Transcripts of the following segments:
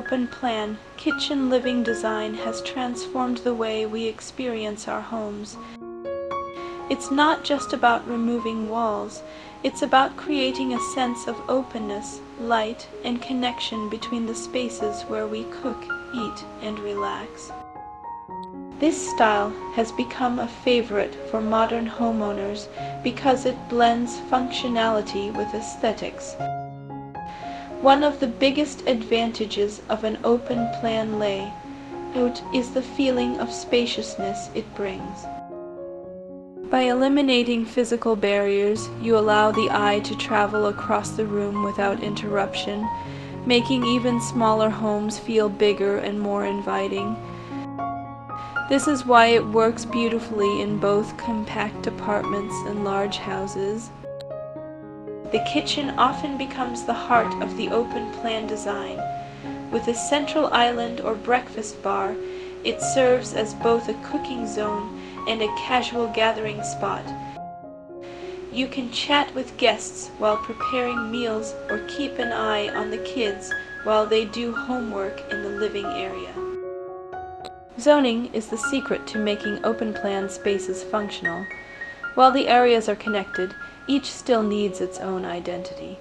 open-plan, kitchen living design has transformed the way we experience our homes. It's not just about removing walls, it's about creating a sense of openness, light, and connection between the spaces where we cook, eat, and relax. This style has become a favorite for modern homeowners because it blends functionality with aesthetics. One of the biggest advantages of an open-plan layout is the feeling of spaciousness it brings. By eliminating physical barriers, you allow the eye to travel across the room without interruption, making even smaller homes feel bigger and more inviting. This is why it works beautifully in both compact apartments and large houses. The kitchen often becomes the heart of the open-plan design. With a central island or breakfast bar, it serves as both a cooking zone and a casual gathering spot. You can chat with guests while preparing meals or keep an eye on the kids while they do homework in the living area. Zoning is the secret to making open-plan spaces functional. While the areas are connected, each still needs its own identity.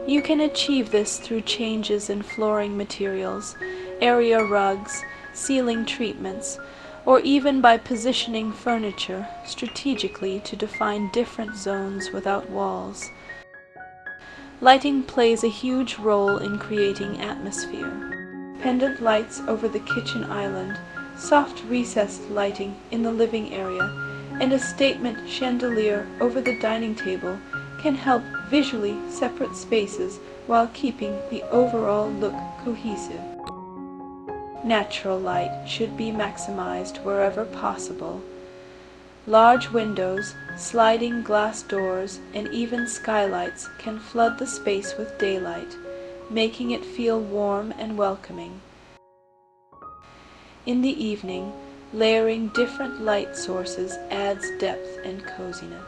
You can achieve this through changes in flooring materials, area rugs, ceiling treatments, or even by positioning furniture strategically to define different zones without walls. Lighting plays a huge role in creating atmosphere. Pendant lights over the kitchen island, soft recessed lighting in the living area, and a statement chandelier over the dining table can help visually separate spaces while keeping the overall look cohesive. Natural light should be maximized wherever possible. Large windows, sliding glass doors, and even skylights can flood the space with daylight, making it feel warm and welcoming. In the evening, layering different light sources adds depth and coziness.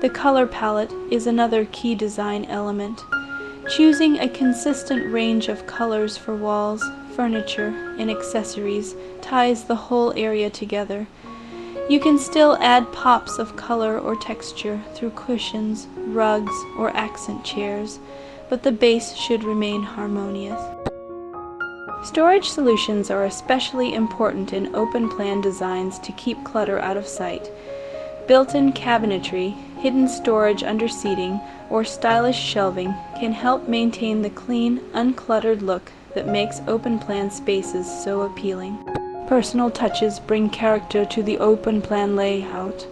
The color palette is another key design element. Choosing a consistent range of colors for walls, furniture, and accessories ties the whole area together. You can still add pops of color or texture through cushions, rugs, or accent chairs, but the base should remain harmonious. Storage solutions are especially important in open-plan designs to keep clutter out of sight. Built-in cabinetry, hidden storage under seating, or stylish shelving can help maintain the clean, uncluttered look that makes open-plan spaces so appealing. Personal touches bring character to the open-plan layout.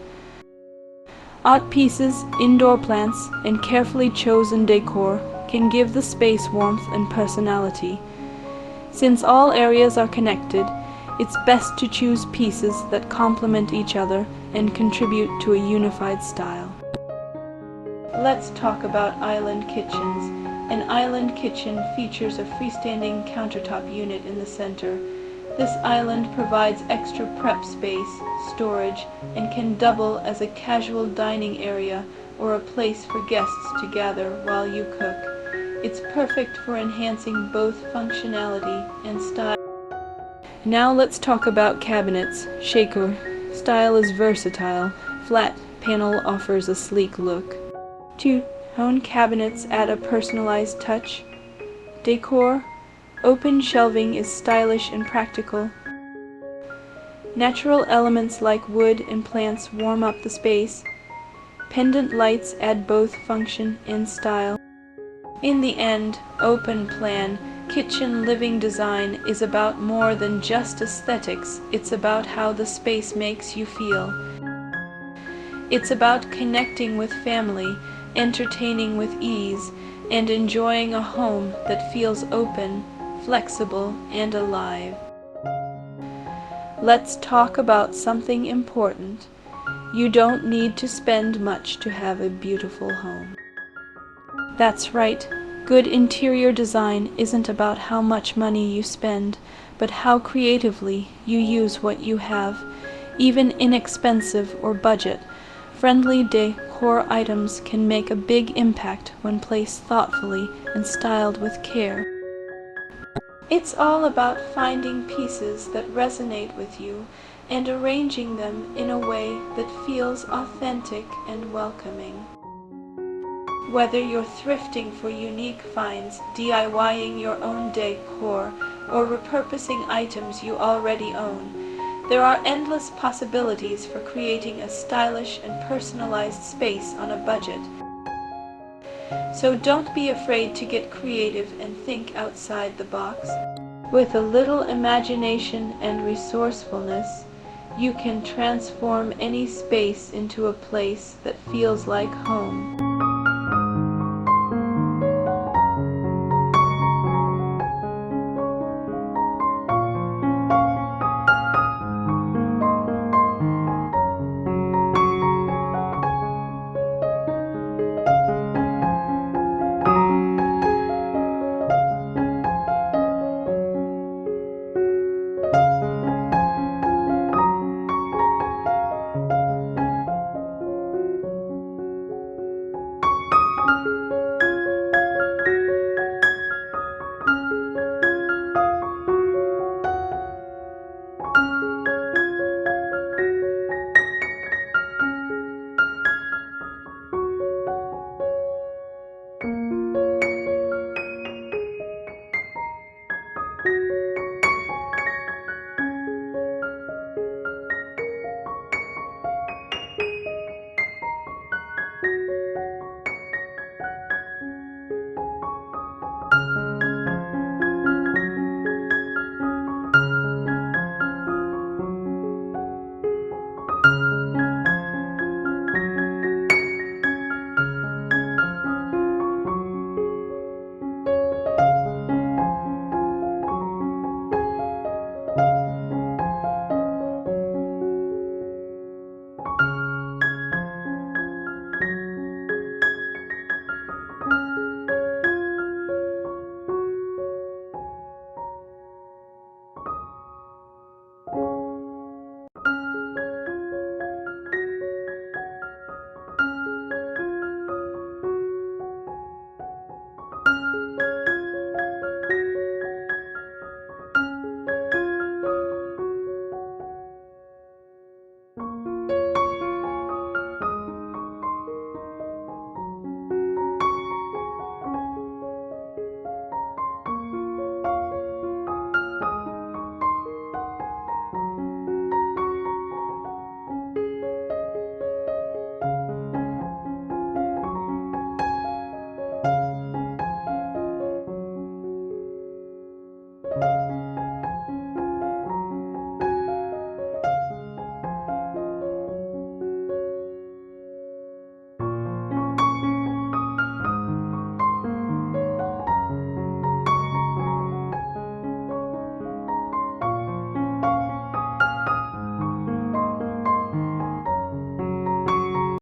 Art pieces, indoor plants, and carefully chosen decor can give the space warmth and personality. Since all areas are connected, it's best to choose pieces that complement each other and contribute to a unified style. Let's talk about island kitchens. An island kitchen features a freestanding countertop unit in the center. This island provides extra prep space, storage, and can double as a casual dining area or a place for guests to gather while you cook. It's perfect for enhancing both functionality and style. Now let's talk about cabinets. Decor. Style is versatile. Flat panel offers a sleek look. Two-tone cabinets add a personalized touch. Decor. Open shelving is stylish and practical. Natural elements like wood and plants warm up the space. Pendant lights add both function and style. In the end, open-plan, kitchen living design is about more than just aesthetics. It's about how the space makes you feel. It's about connecting with family, entertaining with ease, and enjoying a home that feels open, flexible, and alive. Let's talk about something important. You don't need to spend much to have a beautiful home. That's right, good interior design isn't about how much money you spend, but how creatively you use what you have. Even inexpensive or budget-friendly decor items can make a big impact when placed thoughtfully and styled with care. It's all about finding pieces that resonate with you and arranging them in a way that feels authentic and welcoming. Whether you're thrifting for unique finds, DIYing your own decor, or repurposing items you already own, there are endless possibilities for creating a stylish and personalized space on a budget. So don't be afraid to get creative and think outside the box. With a little imagination and resourcefulness, you can transform any space into a place that feels like home.